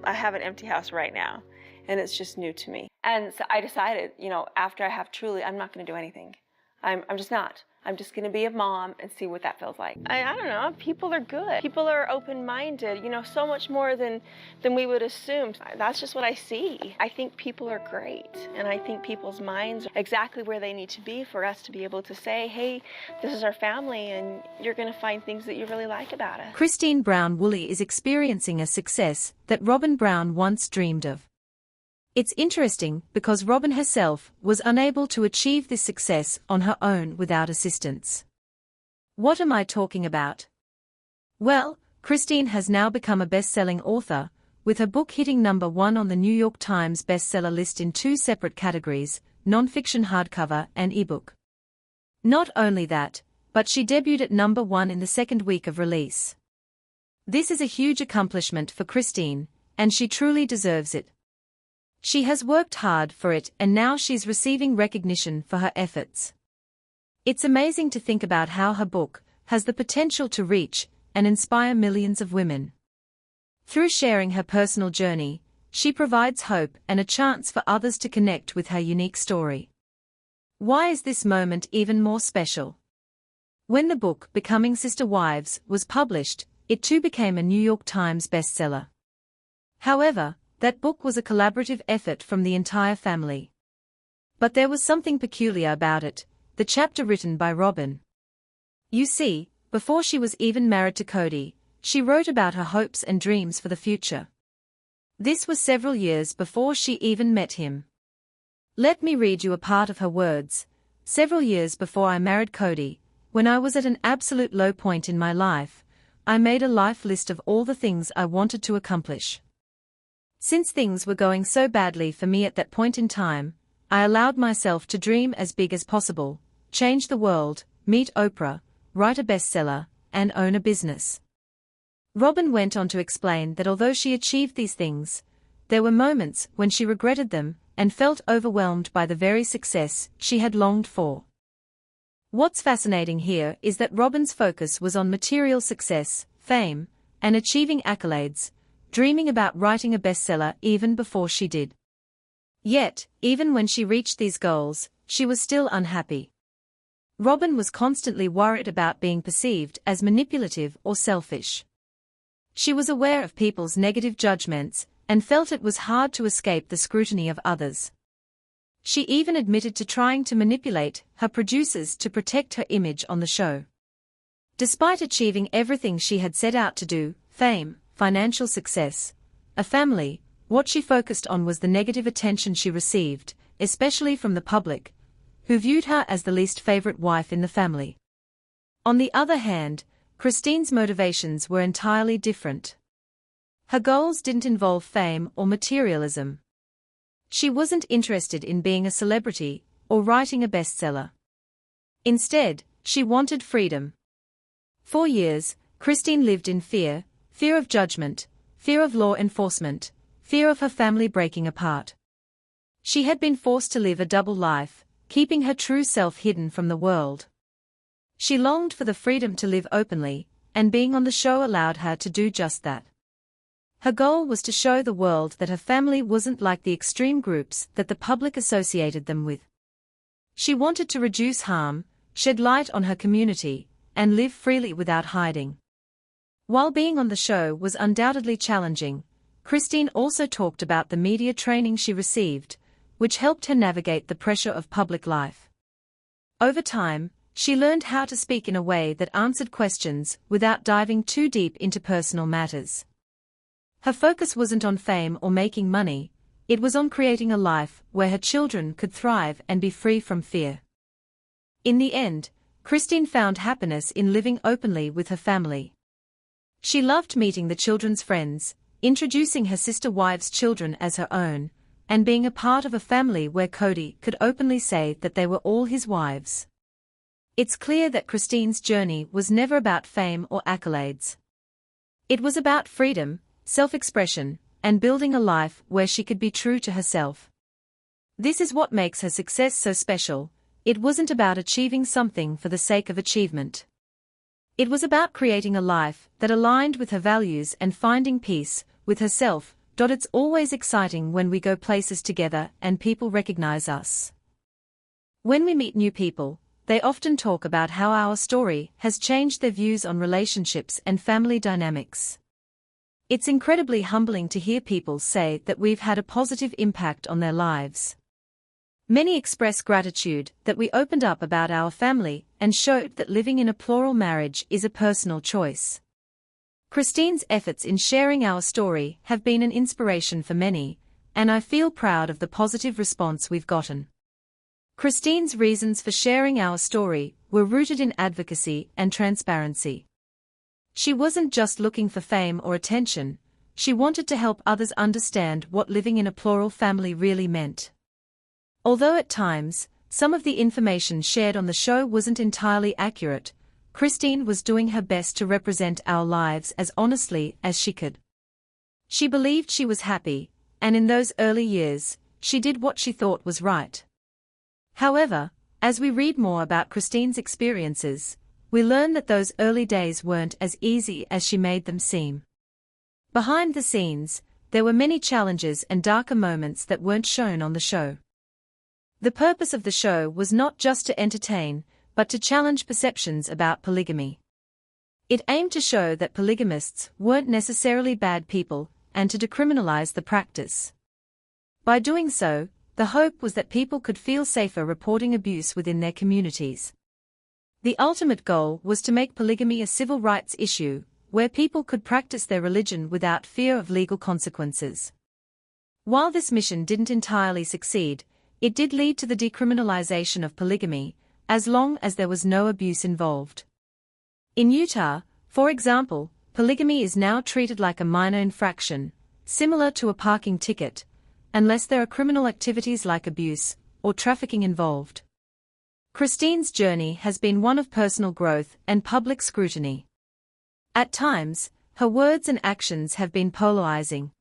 I have an empty house right now, and it's just new to me. And so I decided, after I have Truly, I'm not going to do anything. I'm just not. I'm just going to be a mom and see what that feels like. I don't know. People are good. People are open-minded, so much more than we would assume. That's just what I see. I think people are great, and I think people's minds are exactly where they need to be for us to be able to say, hey, this is our family, and you're going to find things that you really like about us. Christine Brown Woolley is experiencing a success that Robin Brown once dreamed of. It's interesting because Robin herself was unable to achieve this success on her own without assistance. What am I talking about? Well, Christine has now become a best-selling author, with her book hitting #1 on the New York Times bestseller list in 2 separate categories, nonfiction hardcover and ebook. Not only that, but she debuted at #1 in the second week of release. This is a huge accomplishment for Christine, and she truly deserves it. She has worked hard for it, and now she's receiving recognition for her efforts. It's amazing to think about how her book has the potential to reach and inspire millions of women. Through sharing her personal journey, she provides hope and a chance for others to connect with her unique story. Why is this moment even more special? When the book Becoming Sister Wives was published, it too became a New York Times bestseller. However, that book was a collaborative effort from the entire family. But there was something peculiar about it, the chapter written by Robin. You see, before she was even married to Cody, she wrote about her hopes and dreams for the future. This was several years before she even met him. Let me read you a part of her words. Several years before I married Cody, when I was at an absolute low point in my life, I made a life list of all the things I wanted to accomplish. Since things were going so badly for me at that point in time, I allowed myself to dream as big as possible, change the world, meet Oprah, write a bestseller, and own a business. Robin went on to explain that although she achieved these things, there were moments when she regretted them and felt overwhelmed by the very success she had longed for. What's fascinating here is that Robin's focus was on material success, fame, and achieving accolades, dreaming about writing a bestseller even before she did. Yet, even when she reached these goals, she was still unhappy. Robin was constantly worried about being perceived as manipulative or selfish. She was aware of people's negative judgments and felt it was hard to escape the scrutiny of others. She even admitted to trying to manipulate her producers to protect her image on the show. Despite achieving everything she had set out to do, fame, financial success, a family, what she focused on was the negative attention she received, especially from the public, who viewed her as the least favorite wife in the family. On the other hand, Christine's motivations were entirely different. Her goals didn't involve fame or materialism. She wasn't interested in being a celebrity or writing a bestseller. Instead, she wanted freedom. For years, Christine lived in fear of judgment, fear of law enforcement, fear of her family breaking apart. She had been forced to live a double life, keeping her true self hidden from the world. She longed for the freedom to live openly, and being on the show allowed her to do just that. Her goal was to show the world that her family wasn't like the extreme groups that the public associated them with. She wanted to reduce harm, shed light on her community, and live freely without hiding. While being on the show was undoubtedly challenging, Christine also talked about the media training she received, which helped her navigate the pressure of public life. Over time, she learned how to speak in a way that answered questions without diving too deep into personal matters. Her focus wasn't on fame or making money, it was on creating a life where her children could thrive and be free from fear. In the end, Christine found happiness in living openly with her family. She loved meeting the children's friends, introducing her sister wives' children as her own, and being a part of a family where Cody could openly say that they were all his wives. It's clear that Christine's journey was never about fame or accolades. It was about freedom, self-expression, and building a life where she could be true to herself. This is what makes her success so special. It wasn't about achieving something for the sake of achievement. It was about creating a life that aligned with her values and finding peace with herself It's always exciting when we go places together and people recognize us. When we meet new people, they often talk about how our story has changed their views on relationships and family dynamics. It's incredibly humbling to hear people say that we've had a positive impact on their lives. Many express gratitude that we opened up about our family and showed that living in a plural marriage is a personal choice. Christine's efforts in sharing our story have been an inspiration for many, and I feel proud of the positive response we've gotten. Christine's reasons for sharing our story were rooted in advocacy and transparency. She wasn't just looking for fame or attention, she wanted to help others understand what living in a plural family really meant. Although at times, some of the information shared on the show wasn't entirely accurate, Christine was doing her best to represent our lives as honestly as she could. She believed she was happy, and in those early years, she did what she thought was right. However, as we read more about Christine's experiences, we learn that those early days weren't as easy as she made them seem. Behind the scenes, there were many challenges and darker moments that weren't shown on the show. The purpose of the show was not just to entertain, but to challenge perceptions about polygamy. It aimed to show that polygamists weren't necessarily bad people, and to decriminalize the practice. By doing so, the hope was that people could feel safer reporting abuse within their communities. The ultimate goal was to make polygamy a civil rights issue, where people could practice their religion without fear of legal consequences. While this mission didn't entirely succeed, it did lead to the decriminalization of polygamy, as long as there was no abuse involved. In Utah, for example, polygamy is now treated like a minor infraction, similar to a parking ticket, unless there are criminal activities like abuse or trafficking involved. Christine's journey has been one of personal growth and public scrutiny. At times, her words and actions have been polarizing.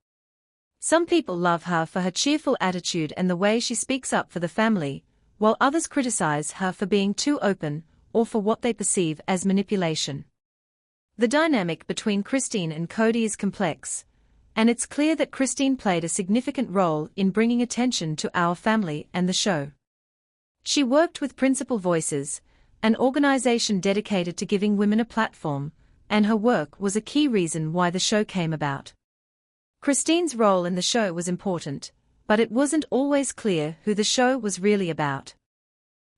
Some people love her for her cheerful attitude and the way she speaks up for the family, while others criticize her for being too open or for what they perceive as manipulation. The dynamic between Christine and Cody is complex, and it's clear that Christine played a significant role in bringing attention to our family and the show. She worked with Principal Voices, an organization dedicated to giving women a platform, and her work was a key reason why the show came about. Christine's role in the show was important, but it wasn't always clear who the show was really about.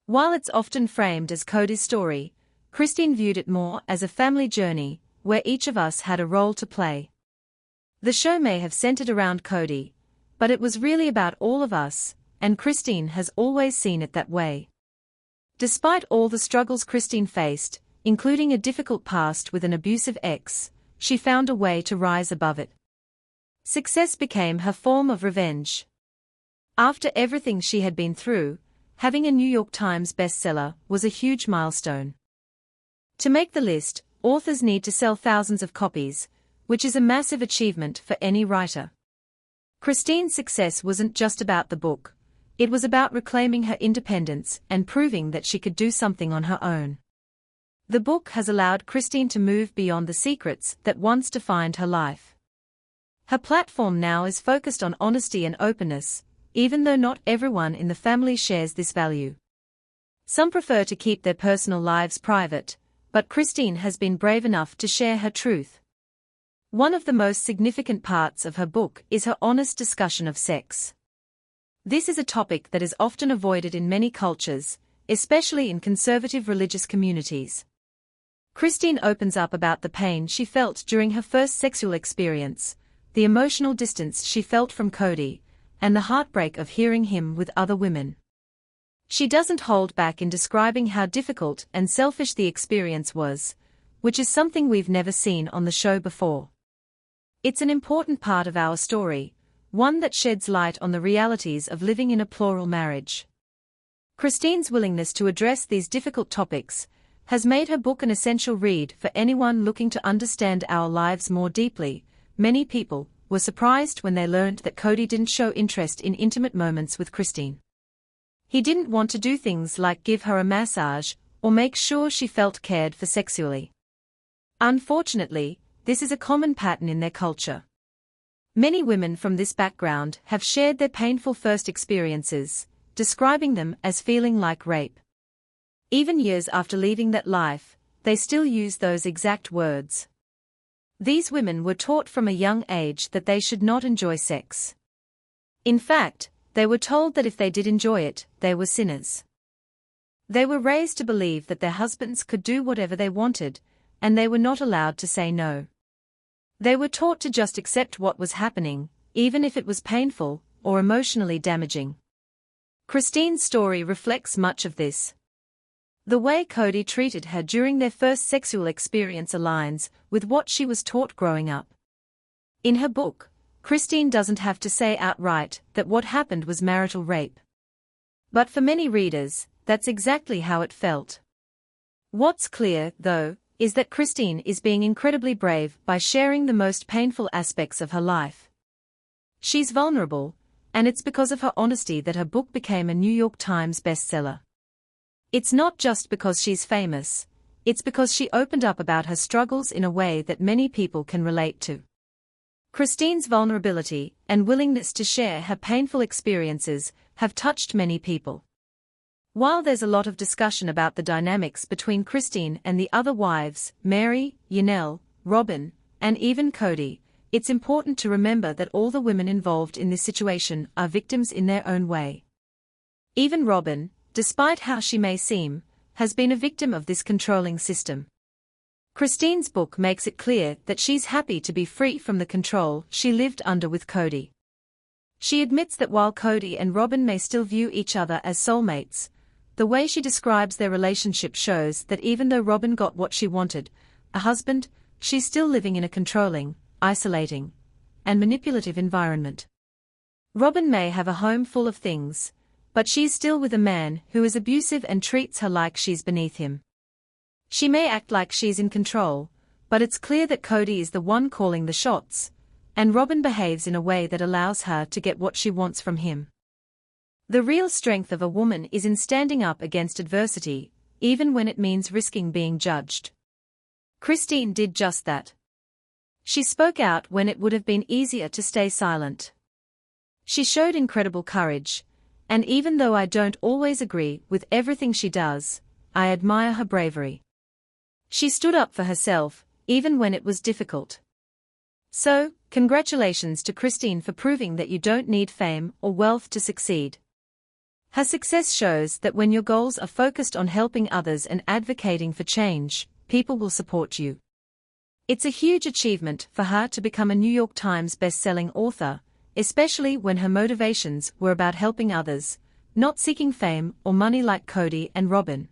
While it's often framed as Cody's story, Christine viewed it more as a family journey, where each of us had a role to play. The show may have centered around Cody, but it was really about all of us, and Christine has always seen it that way. Despite all the struggles Christine faced, including a difficult past with an abusive ex, she found a way to rise above it. Success became her form of revenge. After everything she had been through, having a New York Times bestseller was a huge milestone. To make the list, authors need to sell thousands of copies, which is a massive achievement for any writer. Christine's success wasn't just about the book, it was about reclaiming her independence and proving that she could do something on her own. The book has allowed Christine to move beyond the secrets that once defined her life. Her platform now is focused on honesty and openness, even though not everyone in the family shares this value. Some prefer to keep their personal lives private, but Christine has been brave enough to share her truth. One of the most significant parts of her book is her honest discussion of sex. This is a topic that is often avoided in many cultures, especially in conservative religious communities. Christine opens up about the pain she felt during her first sexual experience, the emotional distance she felt from Cody, and the heartbreak of hearing him with other women. She doesn't hold back in describing how difficult and selfish the experience was, which is something we've never seen on the show before. It's an important part of our story, one that sheds light on the realities of living in a plural marriage. Christine's willingness to address these difficult topics has made her book an essential read for anyone looking to understand our lives more deeply. Many people were surprised when they learned that Cody didn't show interest in intimate moments with Christine. He didn't want to do things like give her a massage or make sure she felt cared for sexually. Unfortunately, this is a common pattern in their culture. Many women from this background have shared their painful first experiences, describing them as feeling like rape. Even years after leaving that life, they still use those exact words. These women were taught from a young age that they should not enjoy sex. In fact, they were told that if they did enjoy it, they were sinners. They were raised to believe that their husbands could do whatever they wanted, and they were not allowed to say no. They were taught to just accept what was happening, even if it was painful or emotionally damaging. Christine's story reflects much of this. The way Cody treated her during their first sexual experience aligns with what she was taught growing up. In her book, Christine doesn't have to say outright that what happened was marital rape. But for many readers, that's exactly how it felt. What's clear, though, is that Christine is being incredibly brave by sharing the most painful aspects of her life. She's vulnerable, and it's because of her honesty that her book became a New York Times bestseller. It's not just because she's famous, it's because she opened up about her struggles in a way that many people can relate to. Christine's vulnerability and willingness to share her painful experiences have touched many people. While there's a lot of discussion about the dynamics between Christine and the other wives, Mary, Yanel, Robin, and even Cody, it's important to remember that all the women involved in this situation are victims in their own way. Even Robin, despite how she may seem, has been a victim of this controlling system. Christine's book makes it clear that she's happy to be free from the control she lived under with Cody. She admits that while Cody and Robin may still view each other as soulmates, the way she describes their relationship shows that even though Robin got what she wanted, a husband, she's still living in a controlling, isolating, and manipulative environment. Robin may have a home full of things, but she's still with a man who is abusive and treats her like she's beneath him. She may act like she's in control, but it's clear that Cody is the one calling the shots, and Robin behaves in a way that allows her to get what she wants from him. The real strength of a woman is in standing up against adversity, even when it means risking being judged. Christine did just that. She spoke out when it would have been easier to stay silent. She showed incredible courage, and even though I don't always agree with everything she does, I admire her bravery. She stood up for herself, even when it was difficult. So, congratulations to Christine for proving that you don't need fame or wealth to succeed. Her success shows that when your goals are focused on helping others and advocating for change, people will support you. It's a huge achievement for her to become a New York Times best-selling author, especially when her motivations were about helping others, not seeking fame or money like Cody and Robin.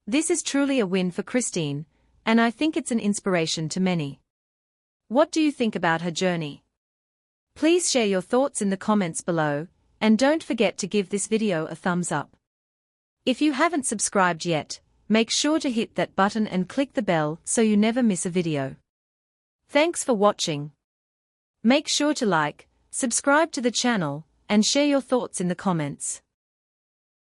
This is truly a win for Christine, and I think it's an inspiration to many. What do you think about her journey? Please share your thoughts in the comments below, and don't forget to give this video a thumbs up. If you haven't subscribed yet, make sure to hit that button and click the bell so you never miss a video. Thanks for watching. Make sure to like, subscribe to the channel, and share your thoughts in the comments.